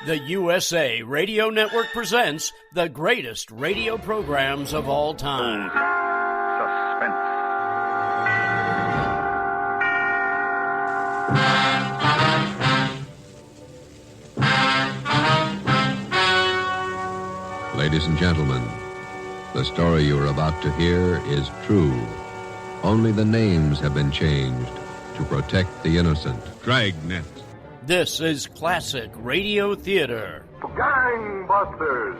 The USA Radio Network presents the greatest radio programs of all time. Suspense. Ladies and gentlemen, the story you are about to hear is true. Only the names have been changed to protect the innocent. Dragnet. This is classic radio theater. Gangbusters.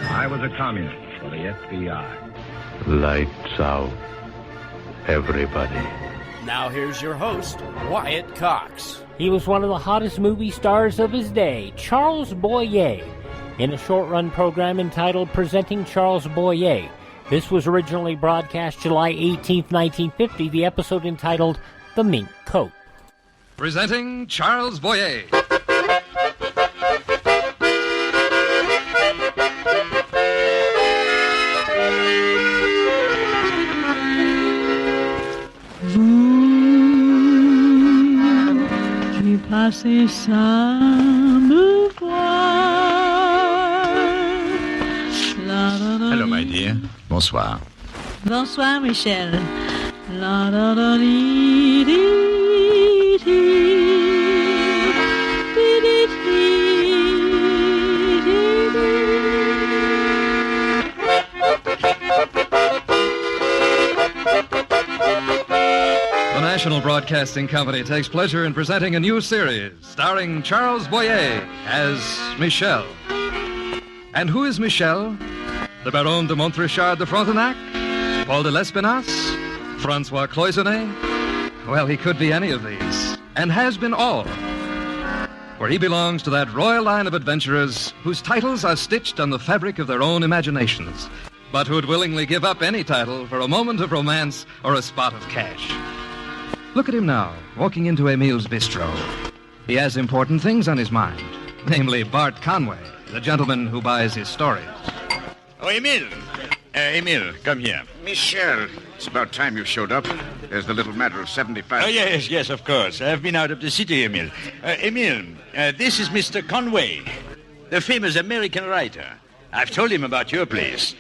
I was a communist for the FBI. Lights out, everybody. Now here's your host, Wyatt Cox. He was one of the hottest movie stars of his day, Charles Boyer, in a short-run program entitled Presenting Charles Boyer. This was originally broadcast July 18, 1950, the episode entitled The Mink Coat. Presenting Charles Boyer. Hello, my dear. Bonsoir. Bonsoir, Michel. The National Broadcasting Company takes pleasure in presenting a new series starring Charles Boyer as Michel. And who is Michel? The Baron de Montrichard de Frontenac? Paul de l'Espinasse? Francois Cloisonnet? Well, he could be any of these, and has been all. For he belongs to that royal line of adventurers whose titles are stitched on the fabric of their own imaginations, but who'd willingly give up any title for a moment of romance or a spot of cash. Look at him now, walking into Emile's bistro. He has important things on his mind, namely Bart Conway, the gentleman who buys his stories. Oh, Emile. Emile, come here. Michel, it's about time you showed up. There's the little matter of 75. Oh, yes, of course. I've been out of the city, Emile. Emile, this is Mr. Conway, the famous American writer. I've told him about your place.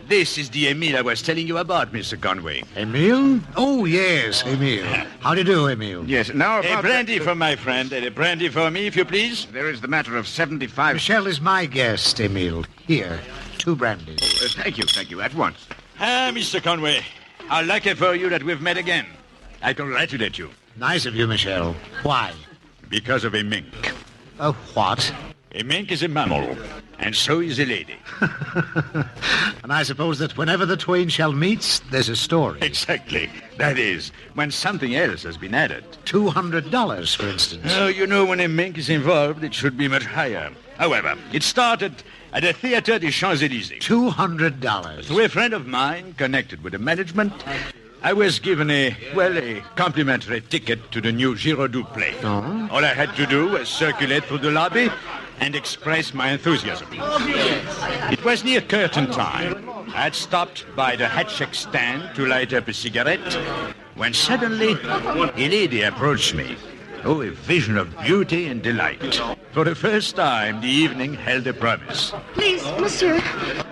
This is the Emile I was telling you about, Mr. Conway. Emile? Oh, yes, Emile. How do you do, Emile? Yes, now about... A brandy for my friend, and a brandy for me, if you please. There is the matter of 75... Michel is my guest, Emile. Here, 2 brandies. Thank you, at once. Mr. Conway, how lucky for you that we've met again. I congratulate you. Nice of you, Michel. Why? Because of a mink. A what? A mink is a mammal, and so is a lady. And I suppose that whenever the twain shall meet, there's a story. Exactly. That is, when something else has been added. $200, for instance. Oh, you know, when a mink is involved, it should be much higher. However, it started at the Theatre des Champs-Élysées. $200. Through a friend of mine connected with the management, I was given a complimentary ticket to the new Giraudoux play. Oh. All I had to do was circulate through the lobby and express my enthusiasm. It was near curtain time. I had stopped by the hat check stand to light up a cigarette when suddenly a lady approached me. Oh, a vision of beauty and delight. For the first time, the evening held a promise. Please, monsieur,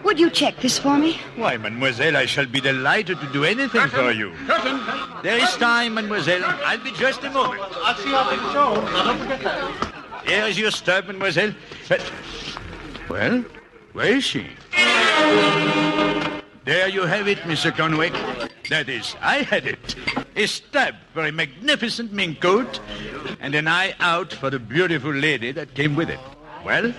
would you check this for me? Why, mademoiselle, I shall be delighted to do anything for you. Curtain! There is time, mademoiselle. I'll be just a moment. I'll see you after the show. Now, don't forget that. Here is your stub, mademoiselle. Well, where is she? There you have it, Mr. Conway. That is, I had it. A stab for a magnificent mink coat, and an eye out for the beautiful lady that came with it. Well,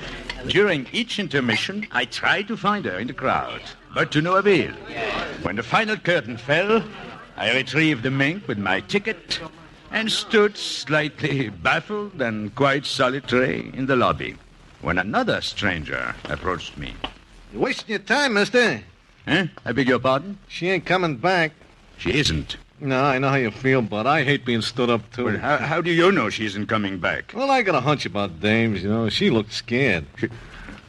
during each intermission, I tried to find her in the crowd, but to no avail. When the final curtain fell, I retrieved the mink with my ticket and stood slightly baffled and quite solitary in the lobby when another stranger approached me. You're wasting your time, mister. Huh? I beg your pardon? She ain't coming back. She isn't. No, I know how you feel, but I hate being stood up to. Well, how do you know she isn't coming back? Well, I got a hunch about dames, you know. She looked scared.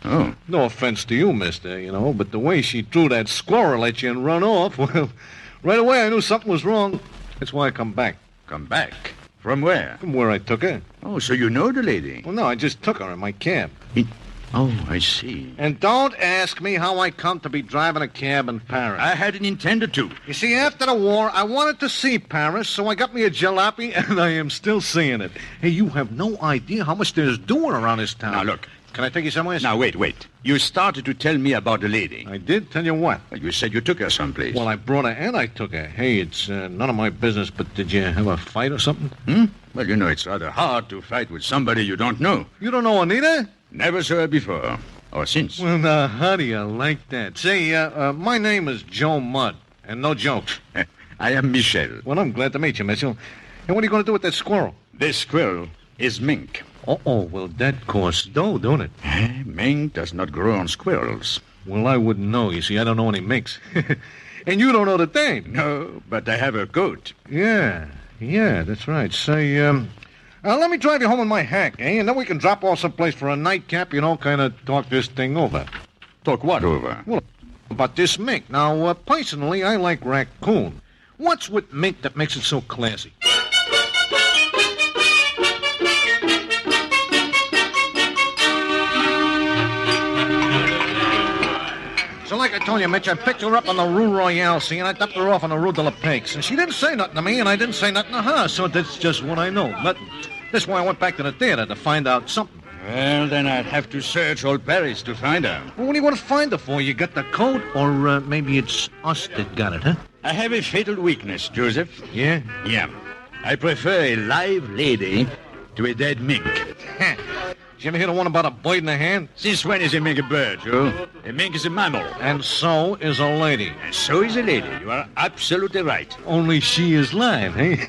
Oh. No offense to you, mister, you know, but the way she threw that squirrel at you and run off, well, right away I knew something was wrong. That's why I come back. Come back? From where? From where I took her. Oh, so you know the lady? Well, no, I just took her in my cab. Oh, I see. And don't ask me how I come to be driving a cab in Paris. I hadn't intended to. You see, after the war, I wanted to see Paris, so I got me a jalopy, and I am still seeing it. Hey, you have no idea how much there's doing around this town. Now, look. Can I take you somewhere? Now, wait. You started to tell me about the lady. I did? Tell you what? Well, you said you took her someplace. Well, I brought her and I took her. Hey, it's none of my business, but did you have a fight or something? Well, you know, it's rather hard to fight with somebody you don't know. You don't know Anita? Never saw her before. Or since. Well, now, how do you like that? Say, my name is Joe Mudd, and no joke. I am Michel. Well, I'm glad to meet you, Michel. And what are you going to do with that squirrel? This squirrel is Mink. Oh, well, that costs dough, don't it? Mink does not grow on squirrels. Well, I wouldn't know. You see, I don't know any minks. And you don't know the dame. No, but I have her coat. Yeah, that's right. Say, let me drive you home in my hack, eh? And then we can drop off someplace for a nightcap, kind of talk this thing over. Talk what over? Well, about this mink. Now, personally, I like raccoon. What's with mink that makes it so classy? So like I told you, Mitch, I picked her up on the Rue Royale, see, and I dumped her off on the Rue de la Paix. And she didn't say nothing to me, and I didn't say nothing to her, so that's just what I know. Nothing. That's why I went back to the theater, to find out something. Well, then I'd have to search all Paris to find her. Well, what do you want to find her for? You got the coat? Or maybe it's us that got it, huh? I have a fatal weakness, Joseph. Yeah? Yeah. I prefer a live lady to a dead mink. Did you ever hear the one about a bird in the hand? Since when is a mink a bird, Joe? A mink is a mammal. And so is a lady. And so is a lady. You are absolutely right. Only she is live, eh?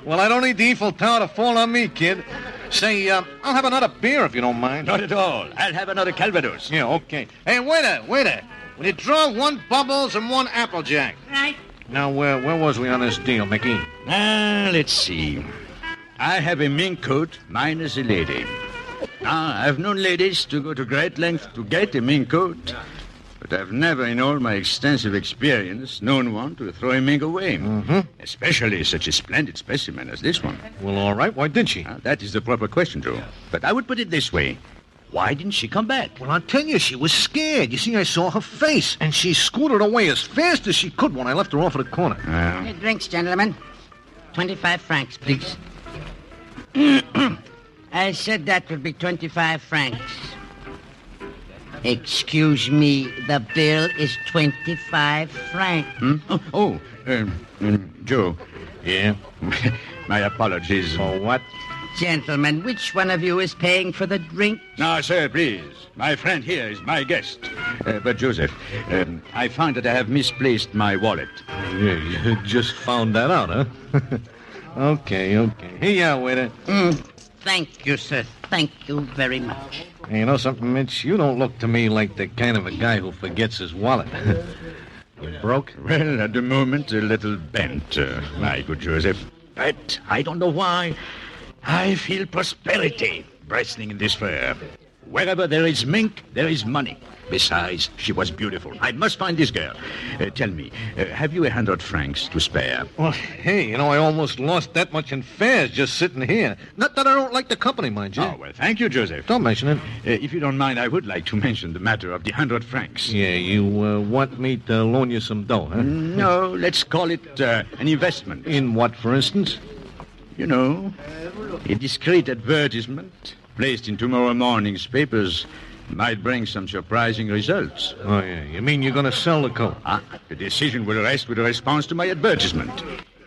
Well, I don't need the Eiffel Tower to fall on me, kid. Say, I'll have another beer if you don't mind. Not at all. I'll have another Calvados. Yeah, okay. Hey, waiter. Will you draw 1 Bubbles and 1 Applejack? Right. Now, where was we on this deal, Mickey? Let's see. I have a mink coat, mine is a lady. Now, I've known ladies to go to great lengths to get a mink coat, but I've never, in all my extensive experience, known one to throw a mink away. Mm-hmm. Especially such a splendid specimen as this one. Well, all right. Why did she? That is the proper question, Joe. But I would put it this way. Why didn't she come back? Well, I'll tell you, she was scared. You see, I saw her face, and she scooted away as fast as she could when I left her off at the corner. Your drinks, gentlemen. 25 francs, please. I said that would be 25 francs. Excuse me, the bill is 25 francs. Joe. Yeah? My apologies. For what? Gentlemen, which one of you is paying for the drink? No, sir, please. My friend here is my guest. But, Joseph, I find that I have misplaced my wallet. Yeah, you just found that out, huh? Okay. Here you are, waiter. Thank you, sir. Thank you very much. Hey, you know something, Mitch? You don't look to me like the kind of a guy who forgets his wallet. You broke? Well, at the moment, a little bent, my good Joseph. But I don't know why. I feel prosperity bristling in this fair. Wherever there is mink, there is money. Besides, she was beautiful. I must find this girl. Tell me, have you 100 francs to spare? Well, hey, I almost lost that much in fares just sitting here. Not that I don't like the company, mind you. Oh, well, thank you, Joseph. Don't mention it. If you don't mind, I would like to mention the matter of the 100 francs. Yeah, you want me to loan you some dough, huh? No, let's call it an investment. In what, for instance? You know, a discreet advertisement placed in tomorrow morning's papers might bring some surprising results. Oh, yeah. You mean you're going to sell the coat? The decision will rest with a response to my advertisement.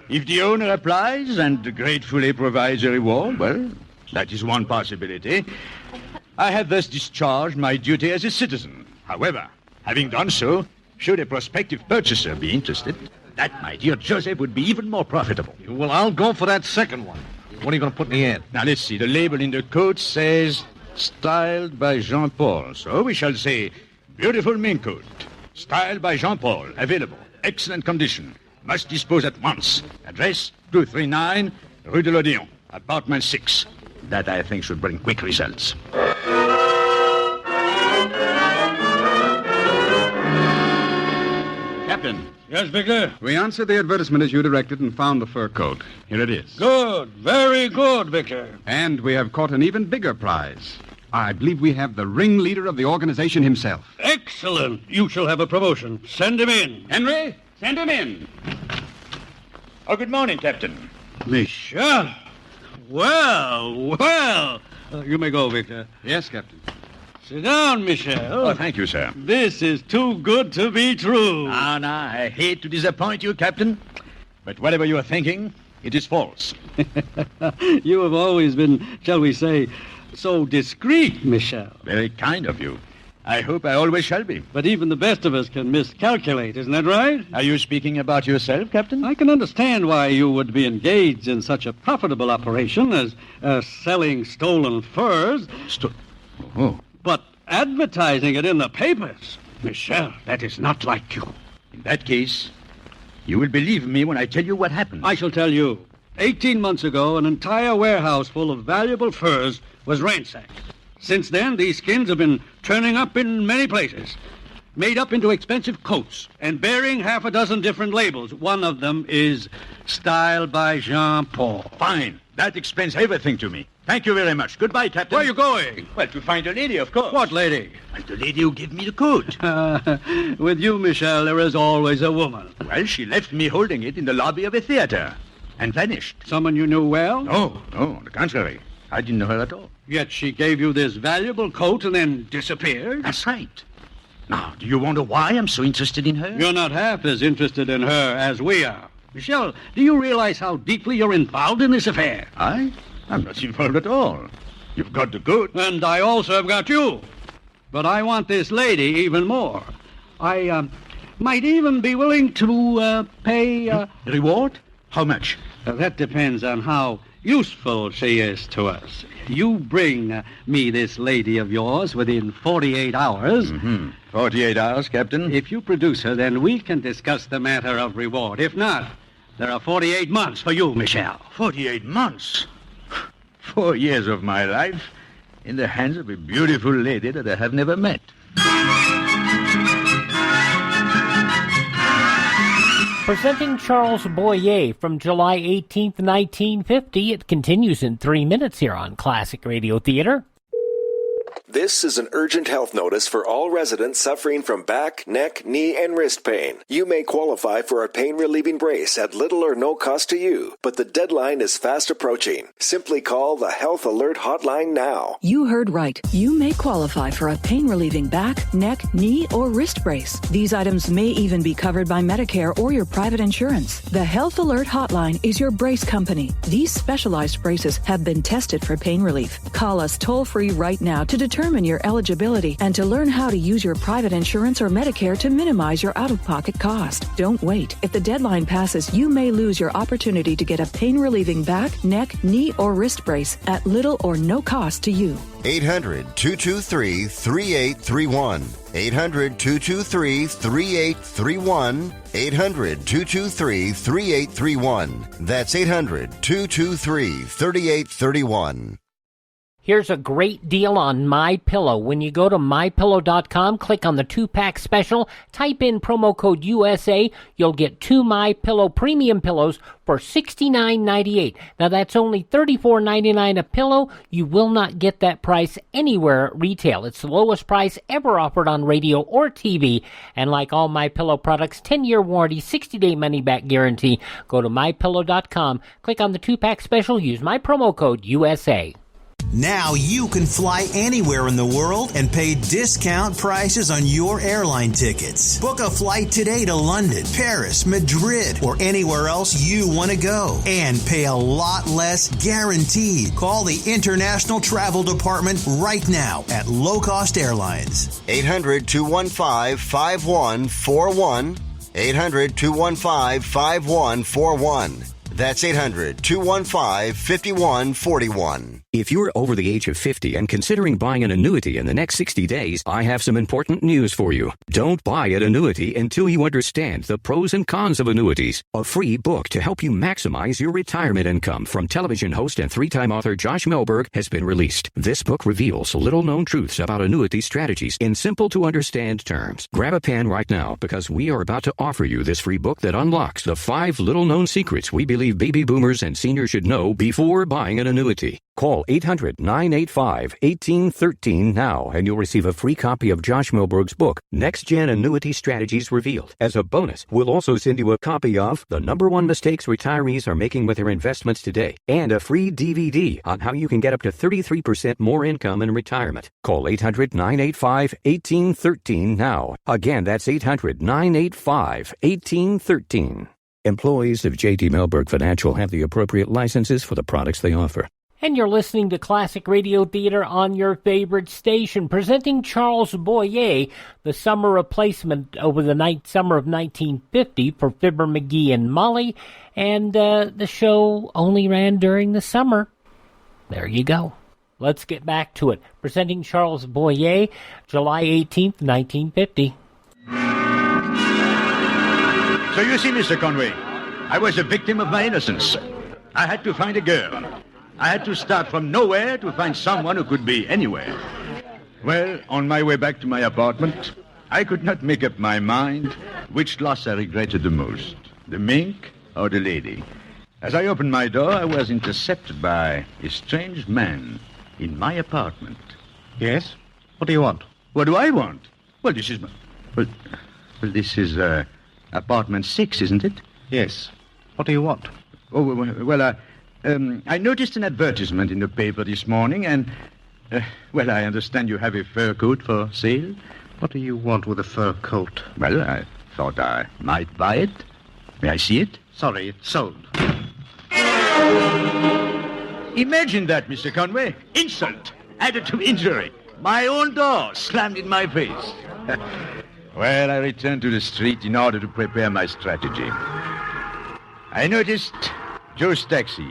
If the owner applies and gratefully provides a reward, well, that is one possibility. I have thus discharged my duty as a citizen. However, having done so, should a prospective purchaser be interested, that, my dear Joseph, would be even more profitable. Well, I'll go for that second one. What are you going to put in the ad? Now, let's see. The label in the coat says, styled by Jean-Paul. So we shall say, beautiful mink coat. Styled by Jean-Paul. Available. Excellent condition. Must dispose at once. Address, 239, Rue de l'Odéon. Apartment 6. That, I think, should bring quick results. Captain. Yes, Victor? We answered the advertisement as you directed and found the fur coat. Here it is. Good. Very good, Victor. And we have caught an even bigger prize. I believe we have the ringleader of the organization himself. Excellent. You shall have a promotion. Send him in. Henry, send him in. Oh, good morning, Captain. Michel. Well. You may go, Victor. Yes, Captain. Sit down, Michel. Oh, thank you, sir. This is too good to be true. No, I hate to disappoint you, Captain. But whatever you are thinking, it is false. You have always been, shall we say, so discreet, Michel. Very kind of you. I hope I always shall be. But even the best of us can miscalculate, isn't that right? Are you speaking about yourself, Captain? I can understand why you would be engaged in such a profitable operation as selling stolen furs. Oh. But advertising it in the papers, Michel, that is not like you. In that case, you will believe me when I tell you what happened. I shall tell you. 18 months ago, an entire warehouse full of valuable furs was ransacked. Since then, these skins have been turning up in many places, made up into expensive coats and bearing half a dozen different labels. One of them is Style by Jean Paul. Fine. That explains everything to me. Thank you very much. Goodbye, Captain. Where are you going? Well, to find a lady, of course. What lady? Well, the lady who gave me the coat. With you, Michel, there is always a woman. Well, she left me holding it in the lobby of a theater and vanished. Someone you knew well? No, on the contrary. I didn't know her at all. Yet she gave you this valuable coat and then disappeared? That's right. Now, do you wonder why I'm so interested in her? You're not half as interested in her as we are. Michel, do you realize how deeply you're involved in this affair? I'm not involved at all. You've got the coat. And I also have got you. But I want this lady even more. I might even be willing to pay... Reward? How much? That depends on how useful she is to us. You bring me this lady of yours within 48 hours. 48 hours, Captain. If you produce her, then we can discuss the matter of reward. If not, there are 48 months for you, Michel. 48 months? 4 years of my life in the hands of a beautiful lady that I have never met. Presenting Charles Boyer from July 18th, 1950. It continues in 3 minutes here on Classic Radio Theater. This is an urgent health notice for all residents suffering from back, neck, knee, and wrist pain. You may qualify for a pain-relieving brace at little or no cost to you, but the deadline is fast approaching. Simply call the Health Alert Hotline now. You heard right. You may qualify for a pain-relieving back, neck, knee, or wrist brace. These items may even be covered by Medicare or your private insurance. The Health Alert Hotline is your brace company. These specialized braces have been tested for pain relief. Call us toll-free right now to determine your eligibility and to learn how to use your private insurance or Medicare to minimize your out-of-pocket cost. Don't wait. If the deadline passes, you may lose your opportunity to get a pain-relieving back, neck, knee, or wrist brace at little or no cost to you. 800-223-3831. 800-223-3831. 800-223-3831. That's 800-223-3831. Here's a great deal on MyPillow. When you go to MyPillow.com, click on the 2-pack special, type in promo code USA, you'll get 2 MyPillow premium pillows for $69.98. Now that's only $34.99 a pillow. You will not get that price anywhere at retail. It's the lowest price ever offered on radio or TV. And like all MyPillow products, 10-year warranty, 60-day money-back guarantee. Go to MyPillow.com, click on the 2-pack special, use my promo code USA. Now you can fly anywhere in the world and pay discount prices on your airline tickets. Book a flight today to London, Paris, Madrid, or anywhere else you want to go. And pay a lot less guaranteed. Call the International Travel Department right now at Low Cost Airlines. 800-215-5141. 800-215-5141. That's 800-215-5141. If you're over the age of 50 and considering buying an annuity in the next 60 days, I have some important news for you. Don't buy an annuity until you understand the pros and cons of annuities. A free book to help you maximize your retirement income from television host and three-time author Josh Melberg has been released. This book reveals little-known truths about annuity strategies in simple-to-understand terms. Grab a pen right now because we are about to offer you this free book that unlocks the 5 little-known secrets we believe baby boomers and seniors should know before buying an annuity. Call 800-985-1813 now, and you'll receive a free copy of Josh Melberg's book, Next Gen Annuity Strategies Revealed. As a bonus, we'll also send you a copy of The #1 Mistakes Retirees Are Making with Their Investments Today, and a free DVD on how you can get up to 33% more income in retirement. Call 800-985-1813 now. Again, that's 800-985-1813. Employees of J.D. Melberg Financial have the appropriate licenses for the products they offer. And you're listening to Classic Radio Theater on your favorite station, presenting Charles Boyer, the summer replacement over the summer of 1950 for Fibber McGee and Molly, and the show only ran during the summer. There you go. Let's get back to it. Presenting Charles Boyer, July 18th, 1950. So you see, Mr. Conway, I was a victim of my innocence. I had to find a girl. I had to start from nowhere to find someone who could be anywhere. Well, on my way back to my apartment, I could not make up my mind which loss I regretted the most, the mink or the lady. As I opened my door, I was intercepted by a strange man in my apartment. Yes? What do you want? What do I want? Well, this is... this is apartment 6, isn't it? Yes. What do you want? Oh, well, I noticed an advertisement in the paper this morning, and, I understand you have a fur coat for sale. What do you want with a fur coat? Well, I thought I might buy it. May I see it? Sorry, it's sold. Imagine that, Mr. Conway. Insult added to injury. My own door slammed in my face. Well, I returned to the street in order to prepare my strategy. I noticed Joe's taxi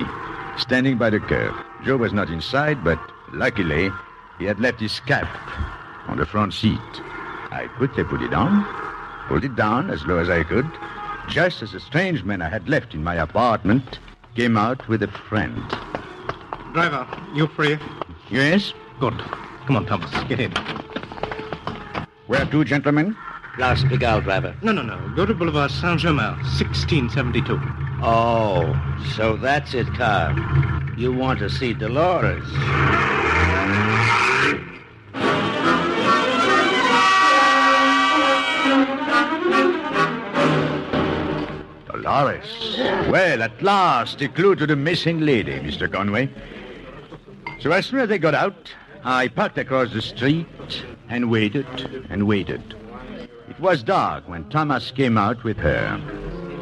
standing by the curb. Joe was not inside, but luckily he had left his cap on the front seat. I quickly pulled it down as low as I could, just as the strange man I had left in my apartment came out with a friend. Driver, you free? Yes? Good. Come on, Thomas, get in. Where to, gentlemen? Place Pigalle, driver. No. Go to Boulevard Saint-Germain, 1672. Oh, so that's it, Carl. You want to see Dolores. Dolores. Well, at last, a clue to the missing lady, Mr. Conway. So as soon as they got out, I parked across the street and waited and waited. It was dark when Thomas came out with her.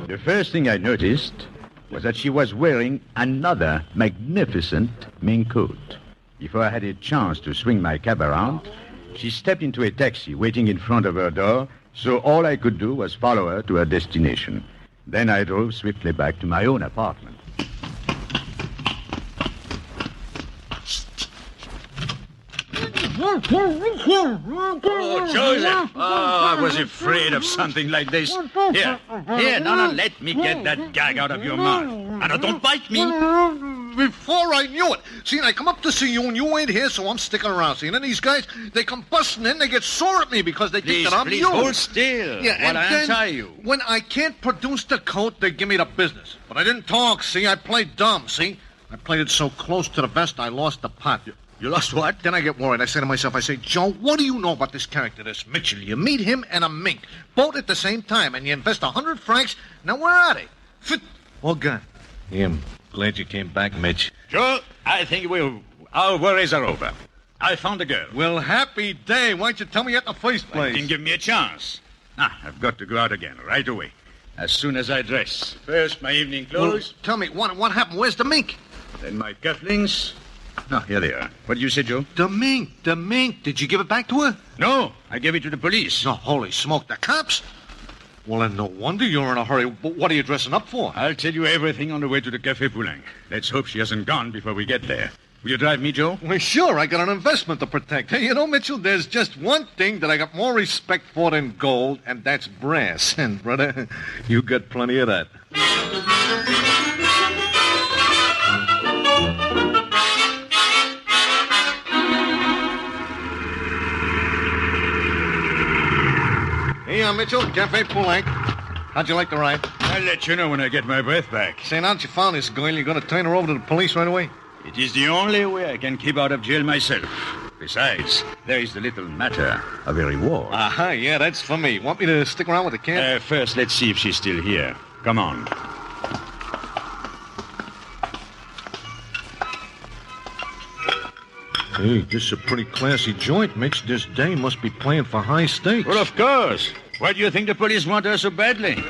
The first thing I noticed was that she was wearing another magnificent mink coat. Before I had a chance to swing my cab around, she stepped into a taxi waiting in front of her door, so all I could do was follow her to her destination. Then I drove swiftly back to my own apartment. Oh, Joseph! Oh, I was afraid of something like this. Here, no, let me get that gag out of your mouth. And don't bite me. Before I knew it. See, I come up to see you, and you ain't here, so I'm sticking around. See, and then these guys, they come busting in, they get sore at me because they think that I'm you. Hold still. Yeah, while I untie you. When I can't produce the coat, they give me the business. But I didn't talk, see? I played dumb, see? I played it so close to the vest, I lost the pot. You lost what? Then I get worried. I say to myself, Joe, what do you know about this character, this Mitchell? You meet him and a mink, both at the same time, and you invest 100 francs. Now, where are they? All gone. I'm glad you came back, Mitch. Joe, I think our worries are over. I found a girl. Well, happy day. Why don't you tell me at the first place? Didn't give me a chance. I've got to go out again right away, as soon as I dress. First, my evening clothes. Well, tell me, what happened? Where's the mink? Then my cufflinks. Oh, here they are. What did you say, Joe? The mink. Did you give it back to her? No, I gave it to the police. No, holy smoke, the cops? Well, then no wonder you're in a hurry. What are you dressing up for? I'll tell you everything on the way to the Café Poulenc. Let's hope she hasn't gone before we get there. Will you drive me, Joe? Well, sure. I got an investment to protect. Hey, you know, Mitchell, there's just one thing that I got more respect for than gold, and that's brass. And, brother, you got plenty of that. Hey, Mitchell, Cafe Poulenc. How'd you like the ride? I'll let you know when I get my breath back. Say, now that you found this girl, you're going to turn her over to the police right away? It is the only way I can keep out of jail myself. Besides, there is the little matter of a reward. Aha, yeah, that's for me. Want me to stick around with the kid? First, let's see if she's still here. Come on. Hey, this is a pretty classy joint, Mitch. This dame must be playing for high stakes. Well, of course. Why do you think the police want her so badly?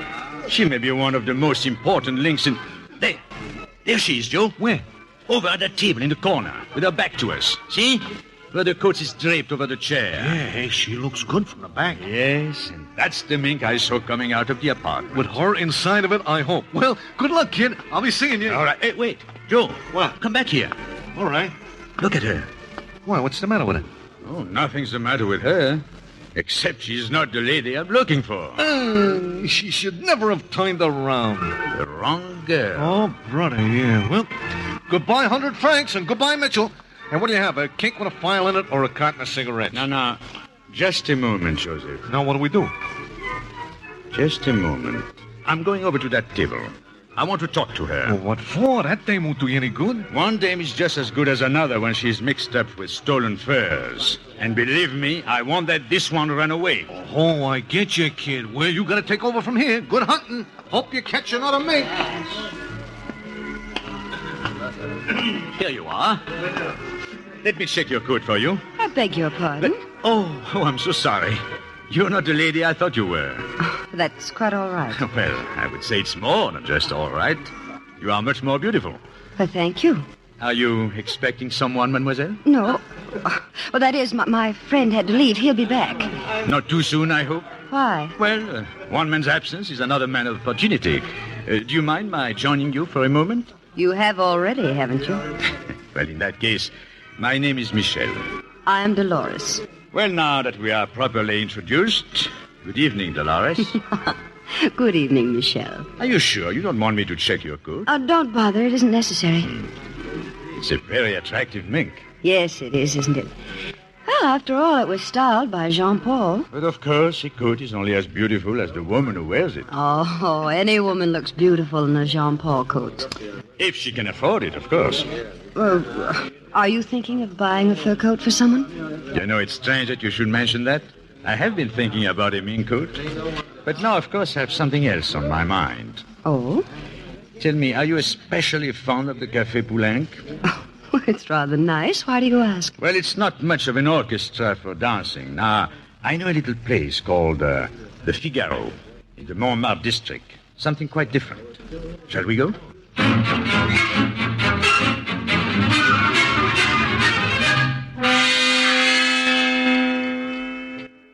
She may be one of the most important links in... There she is, Joe. Where? Over at that table in the corner, with her back to us. See? Where the coat is draped over the chair. Yeah, hey, she looks good from the back. Yes, and that's the mink I saw coming out of the apartment. With her inside of it, I hope. Well, good luck, kid. I'll be seeing you. All right. Hey, wait. Joe. What? Come back here. All right. Look at her. Why, what's the matter with her? Oh, nothing's the matter with her. Except she's not the lady I'm looking for. She should never have turned around. The wrong girl. Oh, brother, yeah. Well, goodbye, 100 francs, and goodbye, Mitchell. And what do you have, a cake with a file in it or a carton of cigarettes? No. Just a moment, Joseph. Now, what do we do? Just a moment. I'm going over to that table. I want to talk to her. Well, what for? That dame won't do you any good. One dame is just as good as another when she's mixed up with stolen furs. And believe me, I won't let this one run away. Oh, I get you, kid. Well, you gotta take over from here. Good hunting. Hope you catch another mink. Here you are. Let me check your coat for you. I beg your pardon? Oh, I'm so sorry. You're not the lady I thought you were. That's quite all right. Well, I would say it's more than just all right. You are much more beautiful. Well, thank you. Are you expecting someone, mademoiselle? No. Well, that is, my friend had to leave. He'll be back. Not too soon, I hope. Why? Well, one man's absence is another man's opportunity. Do you mind my joining you for a moment? You have already, haven't you? Well, in that case, my name is Michel. I am Dolores. Well, now that we are properly introduced, good evening, Dolores. Good evening, Michel. Are you sure you don't want me to check your coat? Don't bother. It isn't necessary. It's a very attractive mink. Yes, it is, isn't it? Well, after all, it was styled by Jean-Paul. But of course, a coat is only as beautiful as the woman who wears it. Oh, any woman looks beautiful in a Jean-Paul coat. If she can afford it, of course. Are you thinking of buying a fur coat for someone? You know, it's strange that you should mention that. I have been thinking about a mink coat. But now, of course, I have something else on my mind. Oh? Tell me, are you especially fond of the Café Poulenc? Oh, it's rather nice. Why do you ask? Well, it's not much of an orchestra for dancing. Now, I know a little place called the Figaro in the Montmartre district. Something quite different. Shall we go?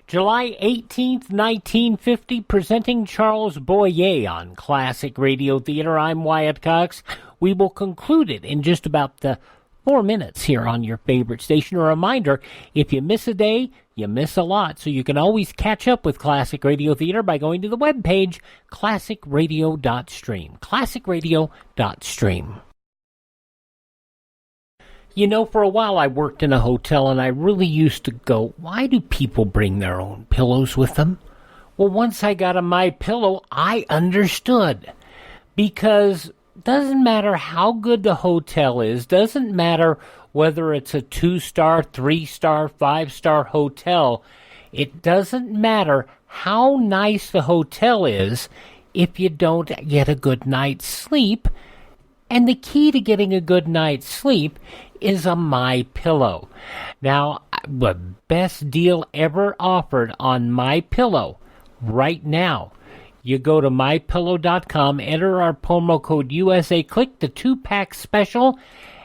July 18th, 1950, presenting Charles Boyer on Classic Radio Theater. I'm Wyatt Cox. We will conclude it in just about 4 minutes here on your favorite station. A reminder, if you miss a day, you miss a lot. So you can always catch up with Classic Radio Theater by going to the webpage, classicradio.stream. Classicradio.stream. You know, for a while I worked in a hotel, and I really used to go, why do people bring their own pillows with them? Well, once I got a My Pillow, I understood. Because doesn't matter how good the hotel is, doesn't matter whether it's a 2-star, 3-star, 5-star hotel, it doesn't matter how nice the hotel is if you don't get a good night's sleep. And the key to getting a good night's sleep is a My Pillow. Now, the best deal ever offered on My Pillow right now. You go to mypillow.com, enter our promo code USA, click the 2-pack special,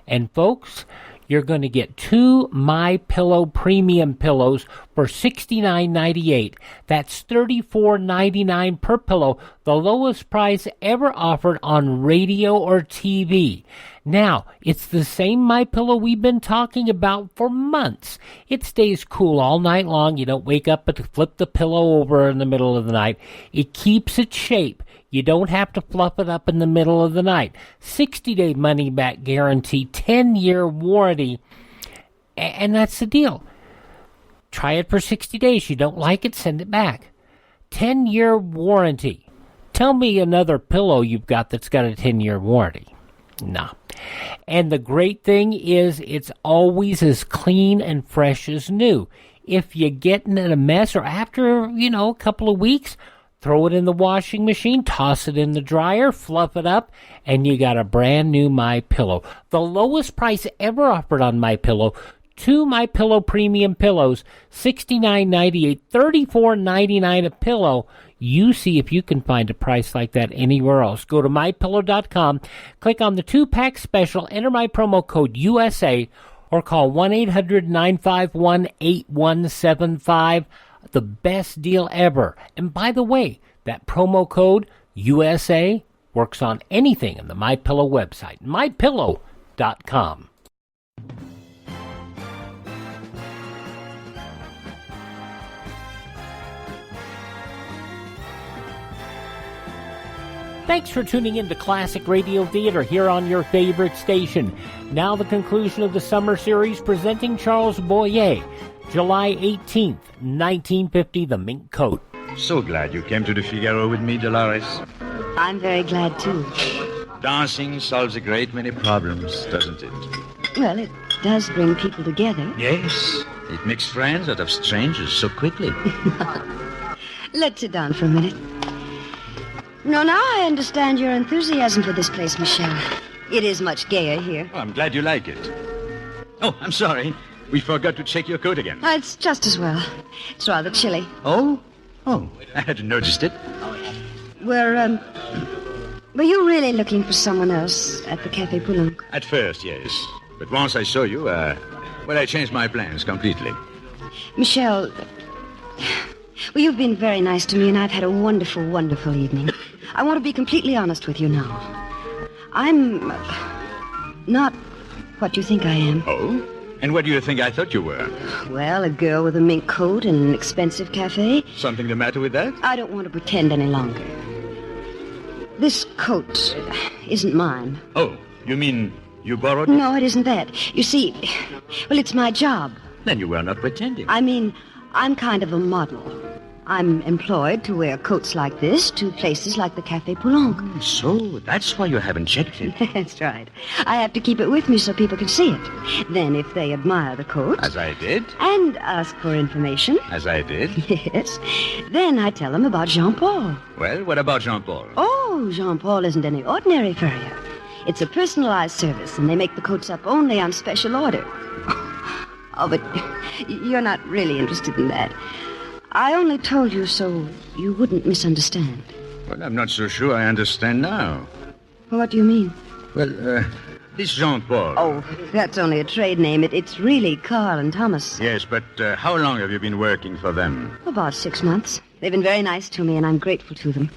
and folks, you're going to get 2 My Pillow premium pillows for $69.98. That's $34.99 per pillow, the lowest price ever offered on radio or TV. Now, it's the same MyPillow we've been talking about for months. It stays cool all night long. You don't wake up and flip the pillow over in the middle of the night. It keeps its shape. You don't have to fluff it up in the middle of the night. 60-day money-back guarantee, 10-year warranty, and that's the deal. Try it for 60 days. You don't like it, send it back. 10-year warranty. Tell me another pillow you've got that's got a 10-year warranty. No. And the great thing is it's always as clean and fresh as new. If you get in a mess or after, a couple of weeks, throw it in the washing machine, toss it in the dryer, fluff it up, and you got a brand new MyPillow. The lowest price ever offered on MyPillow, 2 MyPillow premium pillows, $69.98, $34.99 a pillow. You see if you can find a price like that anywhere else. Go to MyPillow.com, click on the 2-pack special, enter my promo code USA, or call 1-800-951-8175. The best deal ever. And by the way, that promo code USA works on anything on the MyPillow website, MyPillow.com. Thanks for tuning in to Classic Radio Theater here on your favorite station. Now the conclusion of the summer series presenting Charles Boyer, July 18th, 1950, The Mink Coat. So glad you came to the Figaro with me, Dolores. I'm very glad, too. Dancing solves a great many problems, doesn't it? Well, it does bring people together. Yes. It makes friends out of strangers so quickly. Let's sit down for a minute. No, now I understand your enthusiasm for this place, Michel. It is much gayer here. Oh, I'm glad you like it. Oh, I'm sorry. We forgot to check your coat again. It's just as well. It's rather chilly. Oh? Oh, I hadn't noticed it. Were you really looking for someone else at the Café Poulenc? At first, yes. But once I saw you, I changed my plans completely. Michel, well, you've been very nice to me, and I've had a wonderful, wonderful evening. I want to be completely honest with you now. I'm not what you think I am. Oh? And what do you think I thought you were? Well, a girl with a mink coat and an expensive cafe. Something the matter with that? I don't want to pretend any longer. This coat isn't mine. Oh, you mean you borrowed it? No, it isn't that. You see, well, it's my job. Then you were not pretending. I mean, I'm kind of a model. I'm employed to wear coats like this to places like the Café Poulenc. So that's why you haven't checked it. That's right. I have to keep it with me so people can see it. Then if they admire the coat... As I did. And ask for information... As I did. Yes. Then I tell them about Jean-Paul. Well, what about Jean-Paul? Oh, Jean-Paul isn't any ordinary furrier. It's a personalized service, and they make the coats up only on special order. Oh, but you're not really interested in that. I only told you so you wouldn't misunderstand. Well, I'm not so sure I understand now. Well, what do you mean? Well, this Jean-Paul... Oh, that's only a trade name. It's really Carl and Thomas. Yes, but how long have you been working for them? About 6 months. They've been very nice to me, and I'm grateful to them.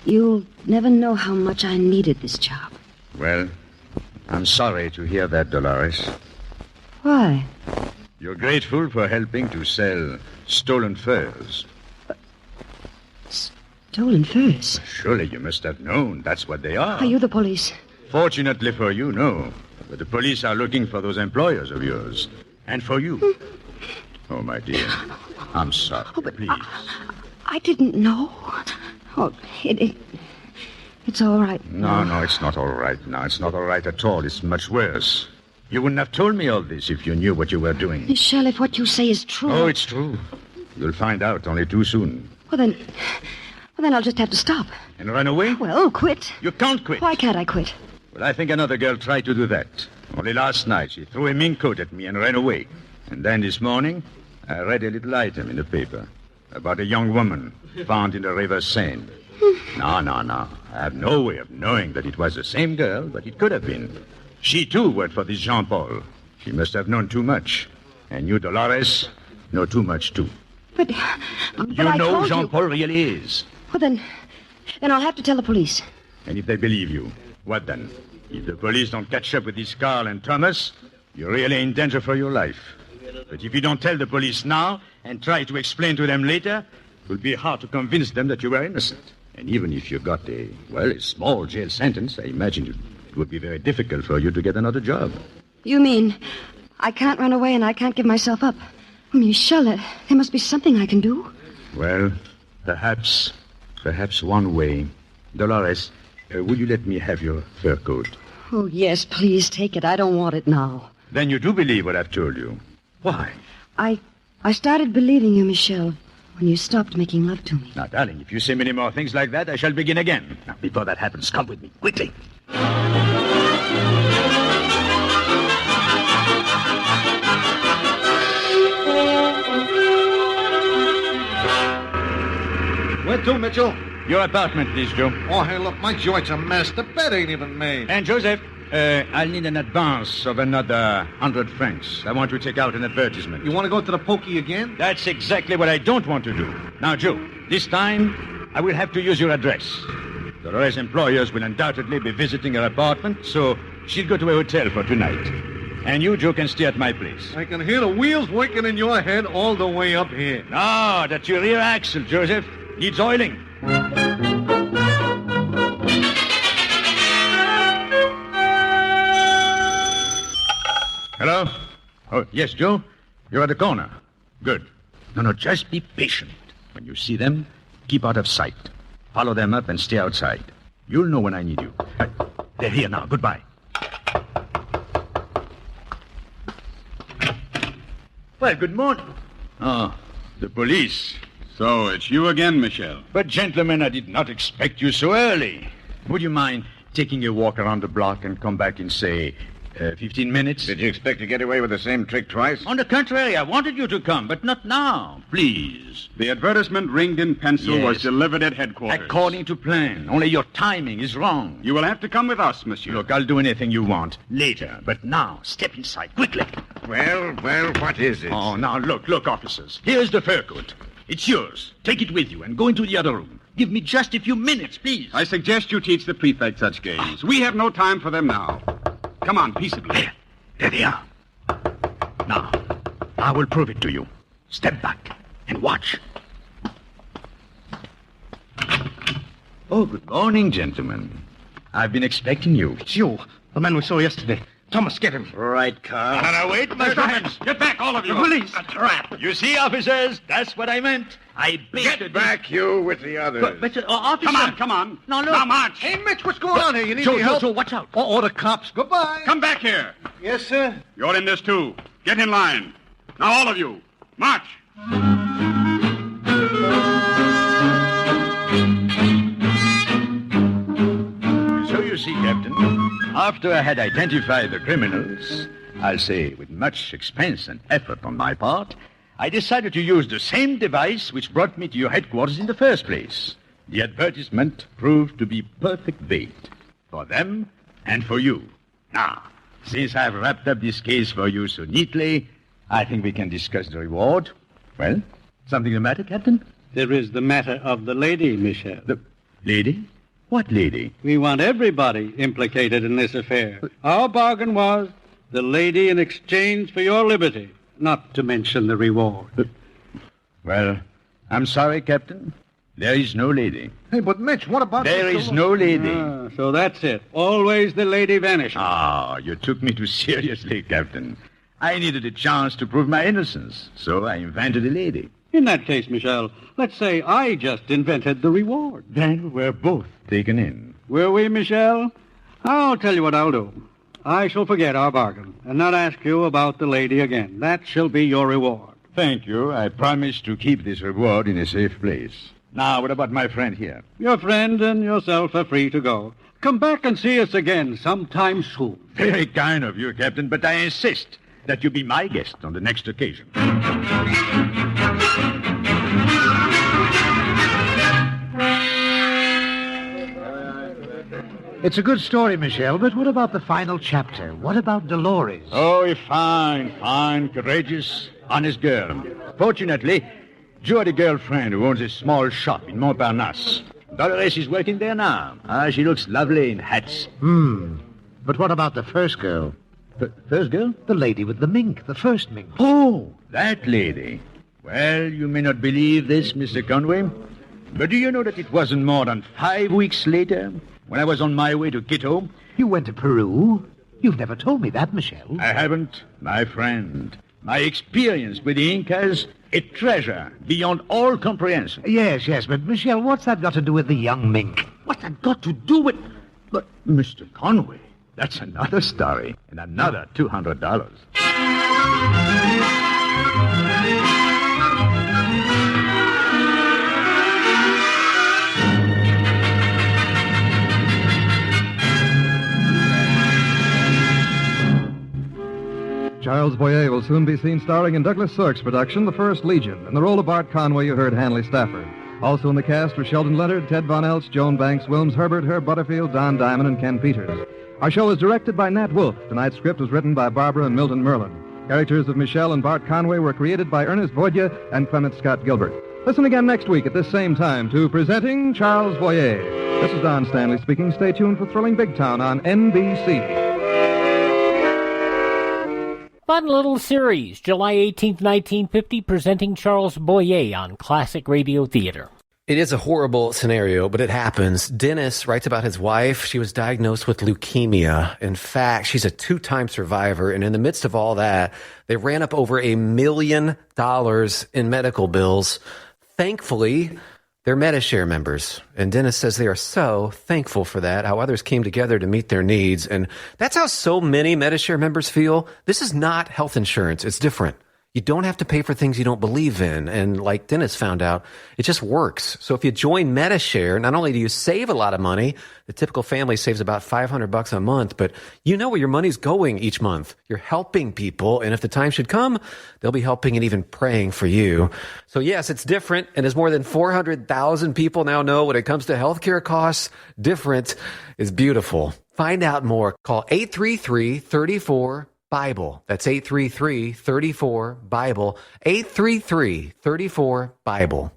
You'll never know how much I needed this job. Well, I'm sorry to hear that, Dolores. Why? You're grateful for helping to sell stolen furs. Stolen furs? Surely you must have known that's what they are. Are you the police? Fortunately for you, no. But the police are looking for those employers of yours. And for you. Oh, my dear. I'm sorry. Oh, but please. I didn't know. Oh, it's all right. No, it's not all right now. It's not all right at all. It's much worse. You wouldn't have told me all this if you knew what you were doing. Michel, if what you say is true... Oh, it's true. You'll find out only too soon. Well, then I'll just have to stop. And run away? Well, quit. You can't quit. Why can't I quit? Well, I think another girl tried to do that. Only last night, she threw a mink coat at me and ran away. And then this morning, I read a little item in the paper about a young woman found in the River Seine. No. I have no way of knowing that it was the same girl, but it could have been. She, too, worked for this Jean-Paul. She must have known too much. And you, Dolores, know too much, too. But you know Jean-Paul really is. Well, then I'll have to tell the police. And if they believe you, what then? If the police don't catch up with this Carl and Thomas, you're really in danger for your life. But if you don't tell the police now and try to explain to them later, it will be hard to convince them that you were innocent. And even if you got a small jail sentence, I imagine it would be very difficult for you to get another job. You mean I can't run away and I can't give myself up? Michel, there must be something I can do. Well, perhaps one way. Dolores, will you let me have your fur coat? Oh, yes, please take it. I don't want it now. Then you do believe what I've told you. Why? I started believing you, Michel, when you stopped making love to me. Now, darling, if you say many more things like that, I shall begin again. Now, before that happens, come with me, quickly. Where to, Mitchell? Your apartment, please, Joe. Oh, hey, look, my joint's a mess. The bed ain't even made. And, Joseph, I'll need an advance of another 100 francs. I want to take out an advertisement. You want to go to the pokey again? That's exactly what I don't want to do. Now, Joe, this time, I will have to use your address. Dolores' employers will undoubtedly be visiting her apartment, so she'll go to a hotel for tonight. And you, Joe, can stay at my place. I can hear the wheels working in your head all the way up here. No, that's your rear axle, Joseph. Needs oiling. Hello? Oh, yes, Joe? You're at the corner. Good. No, just be patient. When you see them, keep out of sight. Follow them up and stay outside. You'll know when I need you. They're here now. Goodbye. Well, good morning. Oh, the police. So it's you again, Michel. But, gentlemen, I did not expect you so early. Would you mind taking a walk around the block and come back in, say, 15 minutes? Did you expect to get away with the same trick twice? On the contrary, I wanted you to come, but not now. Please. The advertisement ringed in pencil was delivered at headquarters. According to plan. Only your timing is wrong. You will have to come with us, monsieur. Look, I'll do anything you want. Later. But now, step inside, quickly. Well, what is it? Oh, now, look, officers. Here's the fur coat. It's yours. Take it with you and go into the other room. Give me just a few minutes, please. I suggest you teach the prefect such games. We have no time for them now. Come on, peaceably. There they are. Now, I will prove it to you. Step back and watch. Oh, good morning, gentlemen. I've been expecting you. It's you, the man we saw yesterday. Thomas, get him. Right, Carl. Now, wait, my friends. Get back, all of you. The police. A trap. You see, officers, that's what I meant. I Get back, you, with the others. But officer. Come on. No, look. Now, march. Hey, Mitch, what's going on here? You need any help? Joe, watch out. Oh, the cops. Goodbye. Come back here. Yes, sir. You're in this, too. Get in line. Now, all of you, march. So you see, Captain, after I had identified the criminals, I'll say with much expense and effort on my part, I decided to use the same device which brought me to your headquarters in the first place. The advertisement proved to be perfect bait for them and for you. Now, since I've wrapped up this case for you so neatly, I think we can discuss the reward. Well, something the matter, Captain? There is the matter of the lady, Michel. The lady? What lady? We want everybody implicated in this affair. Our bargain was the lady in exchange for your liberty, not to mention the reward. Well, I'm sorry, Captain. There is no lady. Hey, but Mitch, what about... There is no lady. So that's it. Always the lady vanishing. You took me too seriously, Captain. I needed a chance to prove my innocence, so I invented a lady. In that case, Michel, let's say I just invented the reward. Then we're both taken in. Will we, Michel? I'll tell you what I'll do. I shall forget our bargain and not ask you about the lady again. That shall be your reward. Thank you. I promise to keep this reward in a safe place. Now, what about my friend here? Your friend and yourself are free to go. Come back and see us again sometime soon. Very kind of you, Captain, but I insist that you be my guest on the next occasion. It's a good story, Michel, but what about the final chapter? What about Dolores? Oh, a fine, courageous, honest girl. Fortunately, Joe had a girlfriend who owns a small shop in Montparnasse. Dolores is working there now. She looks lovely in hats. But what about the first girl? The first girl? The lady with the mink, the first mink. Oh, that lady. Well, you may not believe this, Mr. Conway, but do you know that it wasn't more than 5 weeks later, when I was on my way to Quito? You went to Peru? You've never told me that, Michel. I haven't, my friend. My experience with the Incas, a treasure beyond all comprehension. Yes, but Michel, what's that got to do with the young mink? What's that got to do with... But, Mr. Conway, that's another story, and another $200. Charles Boyer will soon be seen starring in Douglas Sirk's production, The First Legion. In the role of Bart Conway, you heard Hanley Stafford. Also in the cast were Sheldon Leonard, Ted Von Elst, Joan Banks, Wilms Herbert, Herb Butterfield, Don Diamond, and Ken Peters. Our show is directed by Nat Wolfe. Tonight's script was written by Barbara and Milton Merlin. Characters of Michelle and Bart Conway were created by Ernest Voidya and Clement Scott Gilbert. Listen again next week at this same time to Presenting Charles Boyer. This is Don Stanley speaking. Stay tuned for Thrilling Big Town on NBC. Fun little series, July 18th, 1950, presenting Charles Boyer on Classic Radio Theater. It is a horrible scenario, but it happens. Dennis writes about his wife. She was diagnosed with leukemia. In fact, she's a 2-time survivor, and in the midst of all that, they ran up over $1 million in medical bills. Thankfully, they're MediShare members, and Dennis says they are so thankful for that, how others came together to meet their needs, and that's how so many MediShare members feel. This is not health insurance. It's different. You don't have to pay for things you don't believe in, and like Dennis found out, it just works. So if you join MediShare, not only do you save a lot of money, the typical family saves about $500 a month, but you know where your money's going each month. You're helping people, and if the time should come, they'll be helping and even praying for you. So yes, it's different, and as more than 400,000 people now know when it comes to healthcare costs, different is beautiful. Find out more. Call 833-34-BIBLE. That's 833-34-BIBLE. 833-34-BIBLE.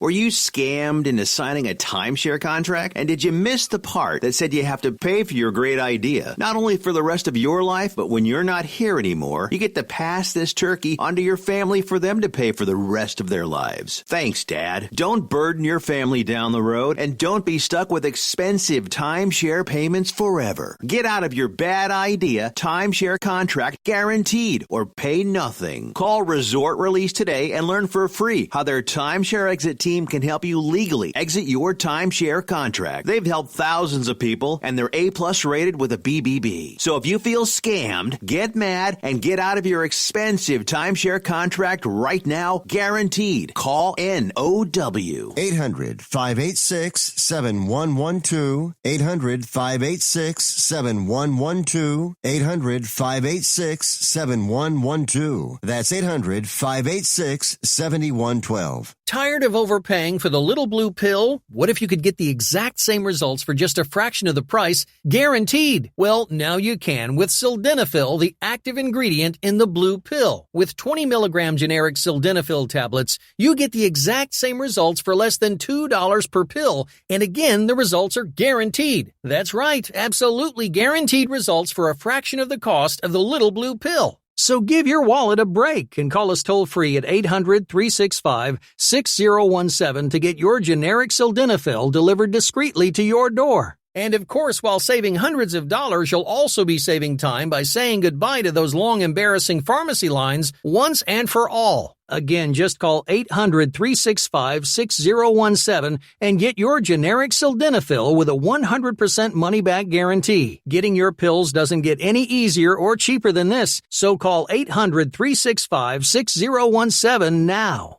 Were you scammed into signing a timeshare contract? And did you miss the part that said you have to pay for your great idea? Not only for the rest of your life, but when you're not here anymore, you get to pass this turkey onto your family for them to pay for the rest of their lives. Thanks, Dad. Don't burden your family down the road, and don't be stuck with expensive timeshare payments forever. Get out of your bad idea timeshare contract guaranteed, or pay nothing. Call Resort Release today and learn for free how their timeshare exit team can help you legally exit your timeshare contract. They've helped thousands of people, and they're A+ rated with a BBB. So if you feel scammed, get mad and get out of your expensive timeshare contract right now, guaranteed. Call NOW. 800-586-7112. 800-586-7112. 800-586-7112. That's 800-586-7112. Tired of overpaying for the little blue pill? What if you could get the exact same results for just a fraction of the price, guaranteed? Well, now you can with sildenafil, the active ingredient in the blue pill. With 20 milligram generic sildenafil tablets, you get the exact same results for less than $2 per pill. And again, the results are guaranteed. That's right, absolutely guaranteed results for a fraction of the cost of the little blue pill. So give your wallet a break and call us toll-free at 800-365-6017 to get your generic sildenafil delivered discreetly to your door. And of course, while saving hundreds of dollars, you'll also be saving time by saying goodbye to those long, embarrassing pharmacy lines once and for all. Again, just call 800-365-6017 and get your generic sildenafil with a 100% money-back guarantee. Getting your pills doesn't get any easier or cheaper than this, so call 800-365-6017 now.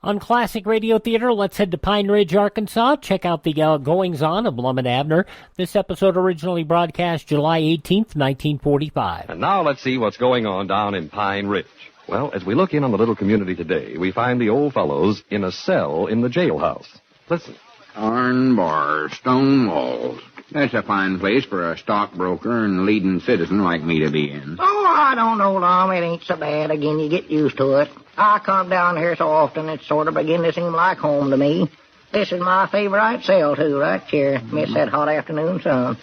On Classic Radio Theater, let's head to Pine Ridge, Arkansas. Check out the goings-on of Lum-n-Abner. This episode originally broadcast July 18th, 1945. And now let's see what's going on down in Pine Ridge. Well, as we look in on the little community today, we find the old fellows in a cell in the jailhouse. Listen. Iron bars, stone walls. That's a fine place for a stockbroker and leading citizen like me to be in. Oh, I don't know, Lum. It ain't so bad. Again, you get used to it. I come down here so often, it's sort of beginning to seem like home to me. This is my favorite cell, too, right here. Miss that hot afternoon sun.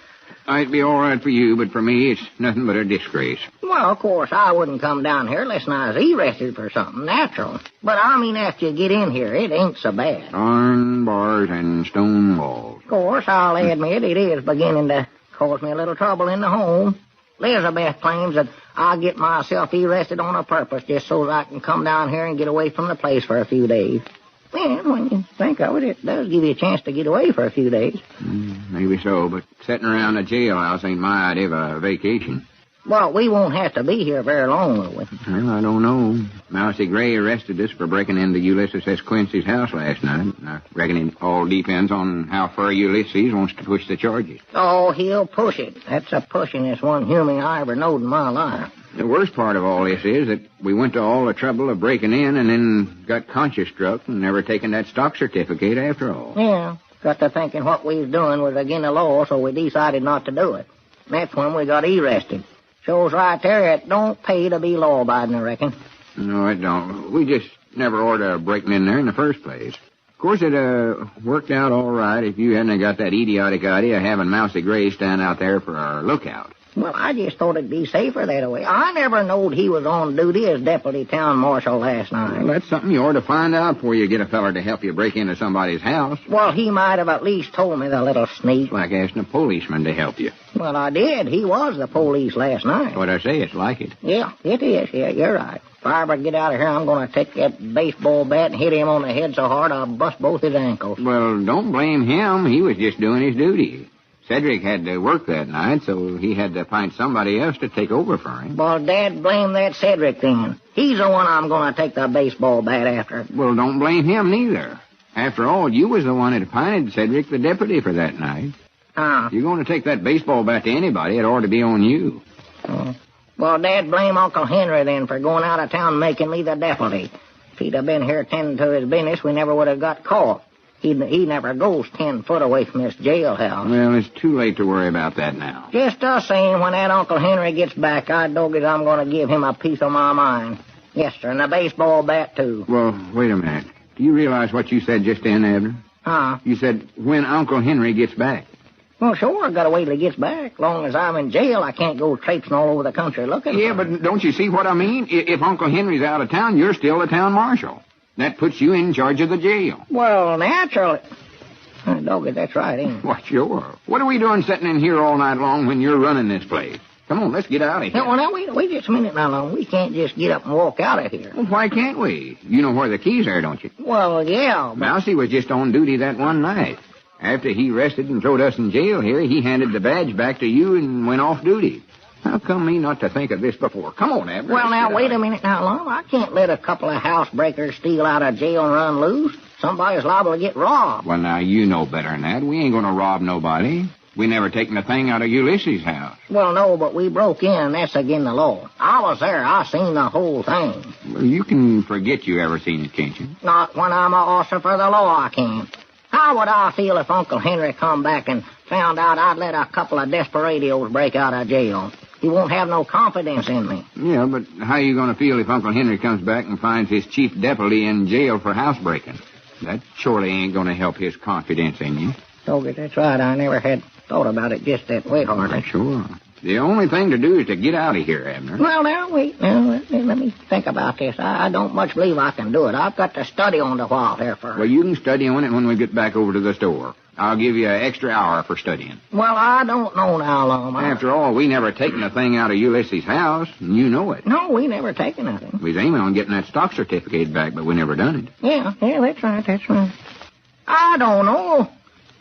I'd be all right for you, but for me, it's nothing but a disgrace. Well, of course, I wouldn't come down here unless I was arrested for something natural. But I mean, after you get in here, it ain't so bad. Iron bars and stone walls. Of course, I'll admit it is beginning to cause me a little trouble in the home. Elizabeth claims that I get myself arrested on purpose just so that I can come down here and get away from the place for a few days. Well, when you think of it, it does give you a chance to get away for a few days. Maybe so, but sitting around a jailhouse ain't my idea of a vacation. Well, we won't have to be here very long, will we? Well, I don't know. Mousy Gray arrested us for breaking into Ulysses S. Quincy's house last night. I reckon it all depends on how far Ulysses wants to push the charges. Oh, he'll push it. That's the pushingest one human I ever knowed in my life. The worst part of all this is that we went to all the trouble of breaking in and then got conscience struck and never taken that stock certificate after all. Yeah, got to thinking what we was doing was against the law, so we decided not to do it. And that's when we got arrested. Shows right there it don't pay to be law-abiding, I reckon. No, it don't. We just never ordered breaking in there in the first place. Of course, it worked out all right if you hadn't got that idiotic idea of having Mousy Gray stand out there for our lookout. Well, I just thought it'd be safer that way. I never knowed he was on duty as deputy town marshal last night. Well, that's something you ought to find out before you get a feller to help you break into somebody's house. Well, he might have at least told me, the little sneak. It's like asking a policeman to help you. Well, I did. He was the police last night. What'd I say? It's like it. Yeah, it is. Yeah, you're right. If I ever get out of here, I'm going to take that baseball bat and hit him on the head so hard I'll bust both his ankles. Well, don't blame him. He was just doing his duty. Cedric had to work that night, so he had to find somebody else to take over for him. Well, Dad, blame that Cedric then. He's the one I'm going to take the baseball bat after. Well, don't blame him neither. After all, you was the one that appointed Cedric the deputy for that night. If you're going to take that baseball bat to anybody, it ought to be on you. Well, Dad, blame Uncle Henry then for going out of town making me the deputy. If he'd have been here tending to his business, we never would have got caught. He never goes 10 foot away from this jailhouse. Well, it's too late to worry about that now. Just the same, when that Uncle Henry gets back, I dog it, I'm going to give him a piece of my mind. Yes, sir, and a baseball bat, too. Well, wait a minute. Do you realize what you said just then, Abner? You said, when Uncle Henry gets back. Well, sure, I've got to wait till he gets back. Long as I'm in jail, I can't go traipsing all over the country looking for him. But don't you see what I mean? If Uncle Henry's out of town, you're still the town marshal. That puts you in charge of the jail. Well, naturally. Doggy, that's right, ain't it? What, sure. What are we doing sitting in here all night long when you're running this place? Come on, let's get out of here. Well, now, wait just a minute now, long. We can't just get up and walk out of here. Well, why can't we? You know where the keys are, don't you? Well, yeah, but... Mousy was just on duty that one night. After he arrested and throwed us in jail here, he handed the badge back to you and went off duty. How come me not to think of this before? Come on, Abner. Well, now, wait a minute now, Lum. I can't let a couple of housebreakers steal out of jail and run loose. Somebody's liable to get robbed. Well, now, you know better than that. We ain't going to rob nobody. We never taken a thing out of Ulysses' house. Well, no, but we broke in. That's against the law. I was there. I seen the whole thing. Well, you can forget you ever seen it, can't you? Not when I'm an officer for the law, I can't. How would I feel if Uncle Henry come back and found out I'd let a couple of desperados break out of jail? He won't have no confidence in me. Yeah, but how are you going to feel if Uncle Henry comes back and finds his chief deputy in jail for housebreaking? That surely ain't going to help his confidence in you. Toby, that's right. I never had thought about it just that way, hardly. Sure. The only thing to do is to get out of here, Abner. Well, now, wait. Now, let me think about this. I don't much believe I can do it. I've got to study on the while here first. Well, you can study on it when we get back over to the store. I'll give you an extra hour for studying. Well, I don't know now, Lum. After all, we never taken a thing out of Ulysses' house, and you know it. No, we never taken nothing. We was aiming on getting that stock certificate back, but we never done it. Yeah, that's right. I don't know.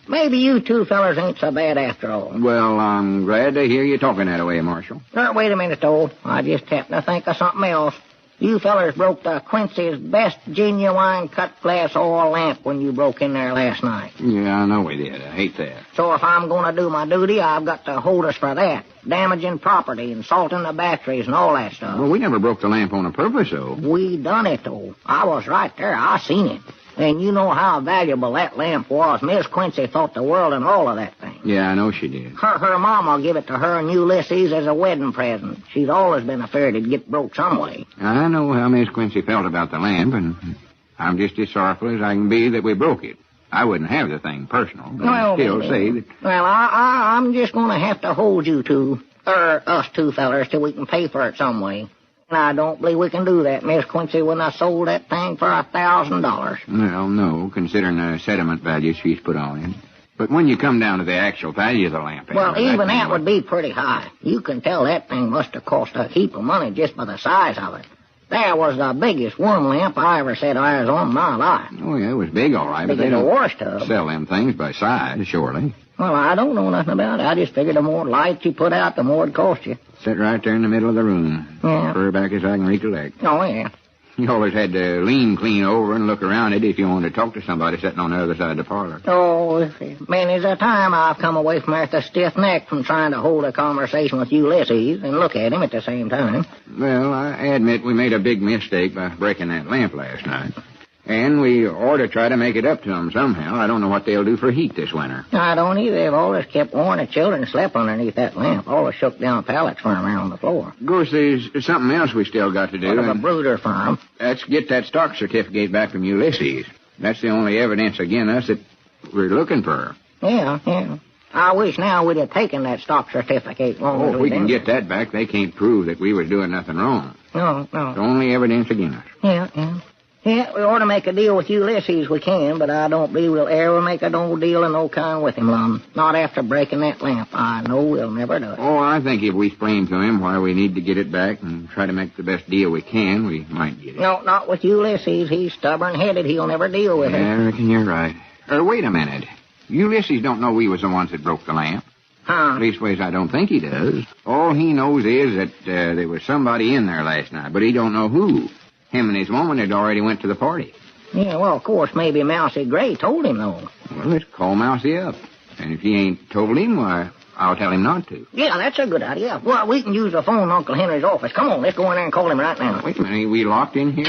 Maybe you two fellers ain't so bad after all. Well, I'm glad to hear you talking that way, Marshal. Wait a minute, though. I just happened to think of something else. You fellers broke the Quincy's best genuine cut glass oil lamp when you broke in there last night. Yeah, I know we did. I hate that. So if I'm going to do my duty, I've got to hold us for that. Damaging property, insulting the batteries, and all that stuff. Well, we never broke the lamp on purpose, though. We done it, though. I was right there. I seen it. And you know how valuable that lamp was. Miss Quincy thought the world and all of that thing. Yeah, I know she did. Her mama give it to her and Ulysses as a wedding present. She's always been afraid it'd get broke some way. I know how Miss Quincy felt about the lamp, and I'm just as sorrowful as I can be that we broke it. I wouldn't have the thing personal, but Well, I still maybe. say that... Well, I'm just going to have to hold you two, us two fellers, till we can pay for it some way. And I don't believe we can do that, Miss Quincy, when I sold that thing for $1,000. Well, no, considering the sediment value she's put on it. But when you come down to the actual value of the lamp... Well, even thing that would be pretty high. You can tell that thing must have cost a heap of money just by the size of it. That was the biggest worm lamp I ever set eyes on in my life. Oh, yeah, it was big, all right, but Big they as a don't wash tub. sell them things by size, surely. Well, I don't know nothing about it. I just figured the more light you put out, the more it cost you. Sit right there in the middle of the room. Yeah. Far back as I can recollect. Oh, yeah. You always had to lean clean over and look around it if you wanted to talk to somebody sitting on the other side of the parlor. Oh, many's a time I've come away from there with a stiff neck from trying to hold a conversation with Ulysses and look at him at the same time. Well, I admit we made a big mistake by breaking that lamp last night. And we ought to try to make it up to them somehow. I don't know what they'll do for heat this winter. I don't either. They've always kept warning the children slept underneath that lamp. Always shook down pallets for them around the floor. Of course, there's something else we still got to do. What of a brooder farm? That's get that stock certificate back from Ulysses. That's the only evidence against us that we're looking for. Yeah. I wish now we'd have taken that stock certificate long Oh, as if we can didn't. get that back, they can't prove that we was doing nothing wrong. No. It's only evidence against us. Yeah. Yeah, we ought to make a deal with Ulysses, we can, but I don't believe we'll ever make a no deal of no kind with him, Lum. Not after breaking that lamp. I know we'll never do it. Oh, I think if we explain to him why we need to get it back and try to make the best deal we can, we might get it. No, not with Ulysses. He's stubborn-headed. He'll never deal with it. Yeah, I reckon you're right. Wait a minute. Ulysses don't know we was the ones that broke the lamp. Huh? Leastways, I don't think he does. All he knows is that there was somebody in there last night, but he don't know who. Him and his woman had already went to the party. Yeah, well, of course, maybe Mousy Gray told him, though. Well, let's call Mousy up. And if he ain't told him, why, I'll tell him not to. Yeah, that's a good idea. Well, we can use the phone in Uncle Henry's office. Come on, let's go in there and call him right now. Wait a minute, ain't we locked in here?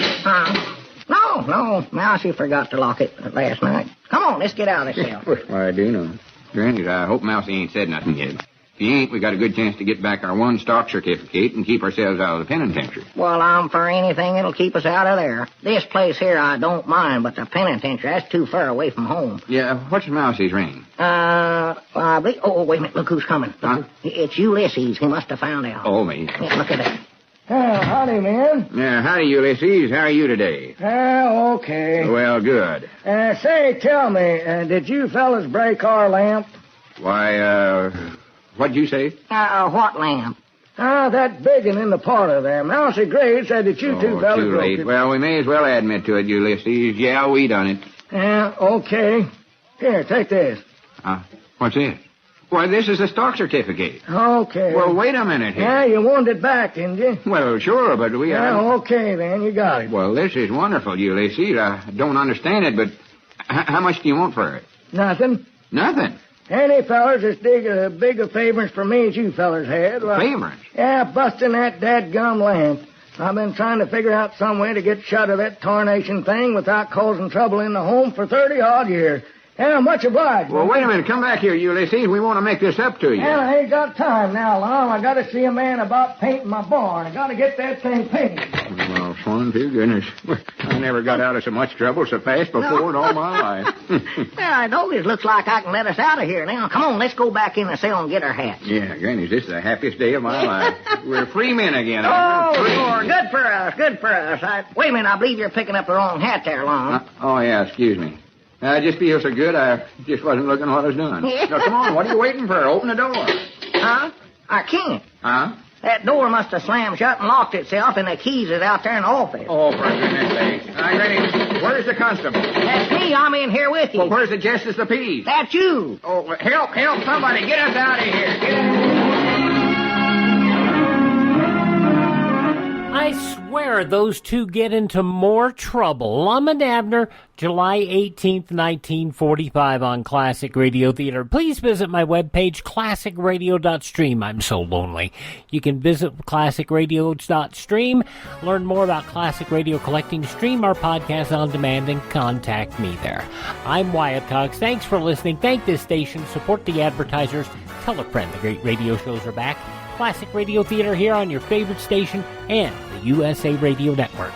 No, Mousy forgot to lock it last night. Come on, let's get out of this cell. Well, I do know. Granny, I hope Mousy ain't said nothing yet. If he ain't, we got a good chance to get back our one stock certificate and keep ourselves out of the penitentiary. Well, I'm for anything that'll keep us out of there. This place here I don't mind, but the penitentiary, that's too far away from home. Yeah, what's Mousy's ring? I believe... Oh, wait a minute, look who's coming. Huh? It's Ulysses. He must have found out. Oh, me. Yeah, look at that. Howdy, man. Yeah, howdy, Ulysses. How are you today? Okay. Well, good. Say, tell me, did you fellas break our lamp? Why, what'd you say? What lamp? That big one in the parlor there. Mousy Gray said that you two fellas too broke late. it. Well, we may as well admit to it, Ulysses. Yeah, we done it. Yeah, okay. Here, take this. What's this? Why, this is a stock certificate. Okay. Well, wait a minute here. Yeah, you wanted it back, didn't you? Well, sure, but we... Yeah, okay, then. You got it. Well, this is wonderful, Ulysses. I don't understand it, but how much do you want for it? Nothing. Nothing? Any fellers as big a favors for me as you fellers had. Well, favors? Yeah, busting that dadgum lamp. I've been trying to figure out some way to get shut of that tarnation thing without causing trouble in the home for 30-odd years. Yeah, much obliged. Well, wait a minute. Come back here, Ulysses. We want to make this up to you. Yeah, I ain't got time now, Lum. I got to see a man about painting my barn. I got to get that thing painted. Well, son, dear goodness. I never got out of so much trouble so fast before in all my life. Yeah, it always looks like I can let us out of here now. Come on, let's go back in the cell and get our hats. Yeah, Granny, this is the happiest day of my life. We're free men again. Oh, Free. Lord, good for us, good for us. Wait a minute, I believe you're picking up the wrong hat there, Lum. Oh, yeah, excuse me. I just feel so good, I just wasn't looking what I was doing. Now, come on, what are you waiting for? Open the door. Huh? I can't. Huh? That door must have slammed shut and locked itself, and the keys is out there in the office. Oh, for goodness sake. Granny, where's the constable? That's me. I'm in here with you. Well, where's the Justice of the Peace? That's you. Oh, help, somebody. Get us out of here. Get us. I swear those two get into more trouble. Lum-n-Abner, July 18th, 1945 on Classic Radio Theater. Please visit my webpage, classicradio.stream. I'm so lonely. You can visit classicradio.stream, learn more about Classic Radio Collecting, stream our podcast on demand, and contact me there. I'm Wyatt Cox. Thanks for listening. Thank this station. Support the advertisers. Tell a friend the great radio shows are back. Classic Radio Theater here on your favorite station and the USA Radio Network.